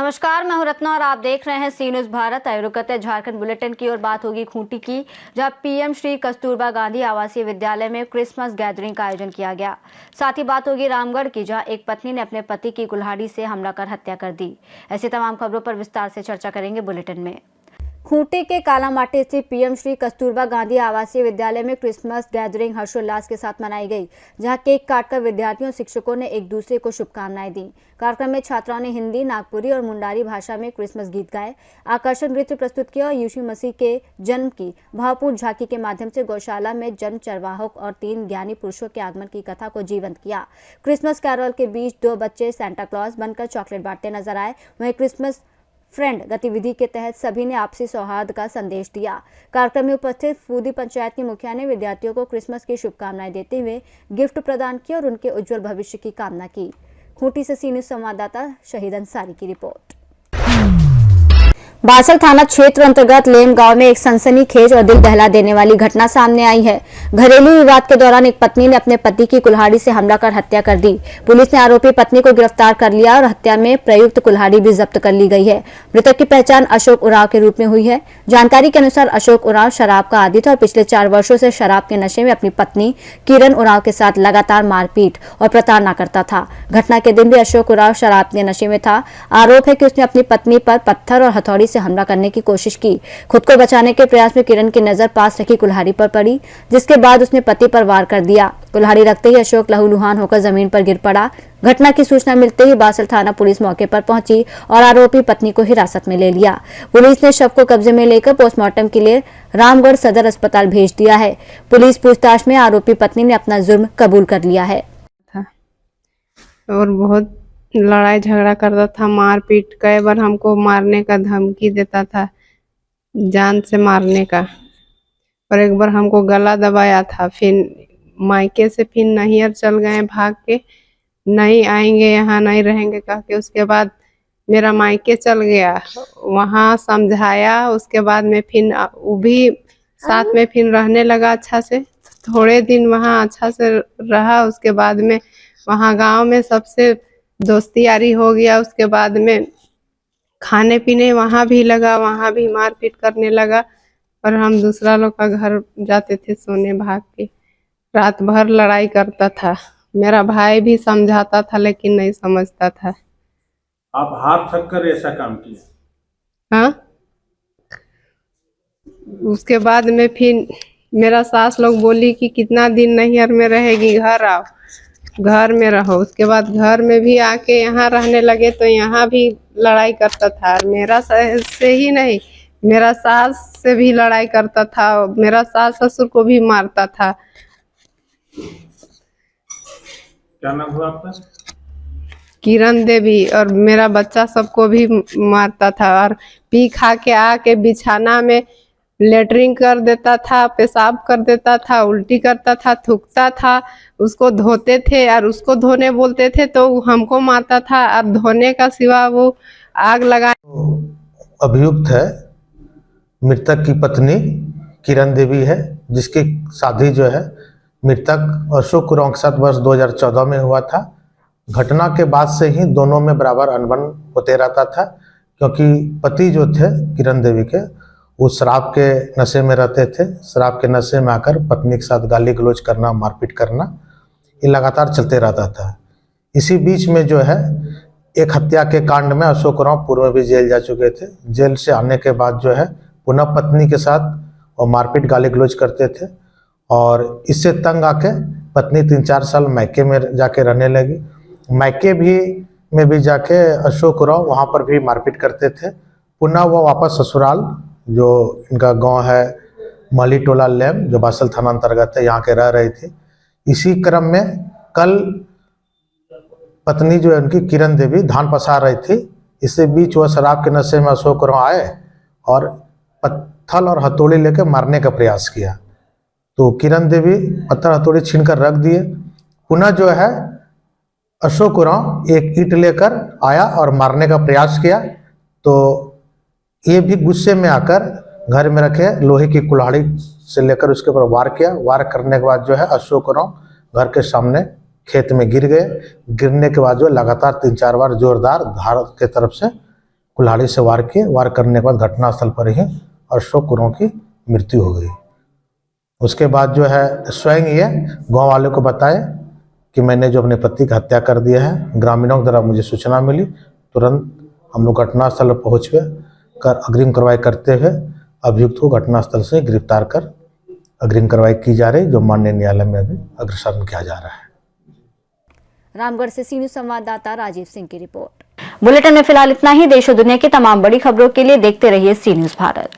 नमस्कार, मैं हूं रत्ना और आप देख रहे हैं सी न्यूज भारत। रुकते हैं झारखंड बुलेटिन की और बात होगी खूंटी की, जहां पीएम श्री कस्तूरबा गांधी आवासीय विद्यालय में क्रिसमस गैदरिंग का आयोजन किया गया। साथ ही बात होगी रामगढ़ की, जहां एक पत्नी ने अपने पति की कुल्हाड़ी से हमला कर हत्या कर दी। ऐसी तमाम खबरों पर विस्तार से चर्चा करेंगे बुलेटिन में। खूंटी के कालामाटी स्थित पीएम श्री कस्तूरबा गांधी आवासीय विद्यालय में क्रिसमस गैदरिंग हर्षोल्लास के साथ मनाई गई, जहां केक काटकर विद्यार्थियों और शिक्षकों ने एक दूसरे को शुभकामनाएं दी। कार्यक्रम में छात्राओं ने हिंदी, नागपुरी और मुंडारी भाषा में क्रिसमस गीत गाए, आकर्षक नृत्य प्रस्तुत किया और यीशु मसीह के जन्म की भावपूर्ण झांकी के माध्यम से गौशाला में जन्म चरवाहों और 3 ज्ञानी पुरुषों के आगमन की कथा को जीवंत किया। क्रिसमस कैरोल के बीच 2 बच्चे सेंटा क्लॉज बनकर चॉकलेट बांटते नजर आए। वहीं क्रिसमस फ्रेंड गतिविधि के तहत सभी ने आपसी सौहार्द का संदेश दिया। कार्यक्रम में उपस्थित फूदी पंचायत की मुखिया ने विद्यार्थियों को क्रिसमस की शुभकामनाएं देते हुए गिफ्ट प्रदान किया और उनके उज्जवल भविष्य की कामना की। खूंटी से सी न्यूज संवाददाता शहीद अंसारी की रिपोर्ट। बासल थाना क्षेत्र अंतर्गत लेम गांव में एक सनसनीखेज और दिल दहला देने वाली घटना सामने आई है। घरेलू विवाद के दौरान एक पत्नी ने अपने पति की कुल्हाड़ी से हमला कर हत्या कर दी। पुलिस ने आरोपी पत्नी को गिरफ्तार कर लिया और हत्या में प्रयुक्त कुल्हाड़ी भी जब्त कर ली गई है। मृतक की पहचान अशोक उरांव के रूप में हुई है। जानकारी के अनुसार अशोक उरांव शराब का आदी था और पिछले 4 वर्षों से शराब के नशे में अपनी पत्नी किरण उरांव के साथ लगातार मारपीट और प्रताड़ना करता था। घटना के दिन भी अशोक उरांव शराब के नशे में था। आरोप है कि उसने अपनी पत्नी पर पत्थर और हथौड़ी से हमला करने की कोशिश की। खुद को बचाने के प्रयास में किरण की नजर पास रखी कुल्हाड़ी पर पड़ी, जिसके बाद उसने पति पर वार कर दिया। कुल्हाड़ी रखते ही अशोक लहूलुहान होकर जमीन पर गिर पड़ा। घटना की सूचना मिलते ही बासल थाना पुलिस मौके पर पहुंची और आरोपी पत्नी को हिरासत में ले लिया। पुलिस ने शव को कब्जे में लेकर पोस्टमार्टम के लिए रामगढ़ सदर अस्पताल भेज दिया है। पुलिस पूछताछ में आरोपी पत्नी ने अपना जुर्म कबूल कर लिया है। और बहुत लड़ाई झगड़ा करता था, मारपीट, कई बार हमको मारने का धमकी देता था, जान से मारने का। और एक बार हमको गला दबाया था। फिर मायके से फिर नैहर चल गए भाग के, नहीं आएंगे, यहाँ नहीं रहेंगे कह के। उसके बाद मेरा मायके चल गया, वहाँ समझाया। उसके बाद में फिर वो भी साथ में फिर रहने लगा अच्छा से। थोड़े दिन वहाँ अच्छा से रहा। उसके बाद में वहाँ गांव में सबसे दोस्ती यारी हो गया। उसके बाद में खाने पीने वहाँ भी लगा, वहाँ भी मारपीट करने लगा। और हम दूसरा लोग का घर जाते थे सोने भाग के। रात भर लड़ाई करता था। मेरा भाई भी समझाता था लेकिन नहीं समझता था। आप हाथ थक कर ऐसा काम किया? हाँ। उसके बाद में फिर मेरा सास लोग बोली कि कितना दिन नैहर में रहेगी, घर आओ, घर में रहो। उसके बाद घर में भी आके यहाँ रहने लगे तो यहाँ भी लड़ाई करता था। मेरा से ही नहीं, मेरा सास से भी लड़ाई करता था। मेरा सास ससुर को भी मारता था। क्या नाम हुआ आपका? किरण देवी। और मेरा बच्चा सबको भी मारता था। और पी खा के आके बिछाना में लेटरिंग कर देता था, पेशाब कर देता था, उल्टी करता था, थूकता था। उसको धोते थे और उसको धोने बोलते थे तो हमको मारता था। और धोने का सिवा वो आग लगा। अभियुक्त है मृतक की पत्नी किरण देवी है, जिसकी शादी जो है मृतक अशोक उरांव के साथ वर्ष 2014 में हुआ था। घटना के बाद से ही दोनों में बराबर अनबन होते रहता था, क्योंकि पति जो थे किरण देवी के, वो शराब के नशे में रहते थे। शराब के नशे में आकर पत्नी के साथ गाली गलौज करना, मारपीट करना, ये लगातार चलते रहता था। इसी बीच में जो है एक हत्या के कांड में अशोक उरांव पूर्व में भी जेल जा चुके थे। जेल से आने के बाद जो है पुनः पत्नी के साथ और मारपीट गाली गलौज करते थे। और इससे तंग आके पत्नी 3-4 साल मायके में जाके रहने लगी। मायके में भी जाके अशोक उरांव वहाँ पर भी मारपीट करते थे। पुनः वो वापस ससुराल, जो इनका गांव है माली टोला लेम, जो बासल थाना अंतर्गत है, यहाँ के रह रही थी। इसी क्रम में कल पत्नी जो है उनकी किरण देवी धान पसार रही थी। इससे बीच वह शराब के नशे में अशोक उरांव आए और पत्थर और हथौड़ी लेकर मारने का प्रयास किया। तो किरण देवी पत्थर हथौड़ी छीन कर रख दिए। पुनः जो है अशोक उरांव एक ईंट लेकर आया और मारने का प्रयास किया। तो ये भी गुस्से में आकर घर में रखे लोहे की कुल्हाड़ी से लेकर उसके ऊपर वार किया। वार करने के बाद जो है अशोक उरांव घर के सामने खेत में गिर गए। गिरने के बाद जो लगातार 3-4 बार जोरदार धार के तरफ से कुल्हाड़ी से वार करने के बाद घटनास्थल पर ही अशोक उरांव की मृत्यु हो गई। उसके बाद जो है स्वयं ये गांव वालों को बताए कि मैंने जो अपने पति की हत्या कर दिया है। ग्रामीणों के द्वारा मुझे सूचना मिली, तुरंत हम लोग घटनास्थल पर पहुँच कर अग्रिम कार्रवाई करते हुए अभियुक्त को घटनास्थल से गिरफ्तार कर अग्रिम कार्रवाई की जा रही, जो माननीय न्यायालय में अभी अग्रसर किया जा रहा है। रामगढ़ से सी न्यूज संवाददाता राजीव सिंह की रिपोर्ट। बुलेटिन में फिलहाल इतना ही। देश और दुनिया की तमाम बड़ी खबरों के लिए देखते रहिए सी न्यूज भारत।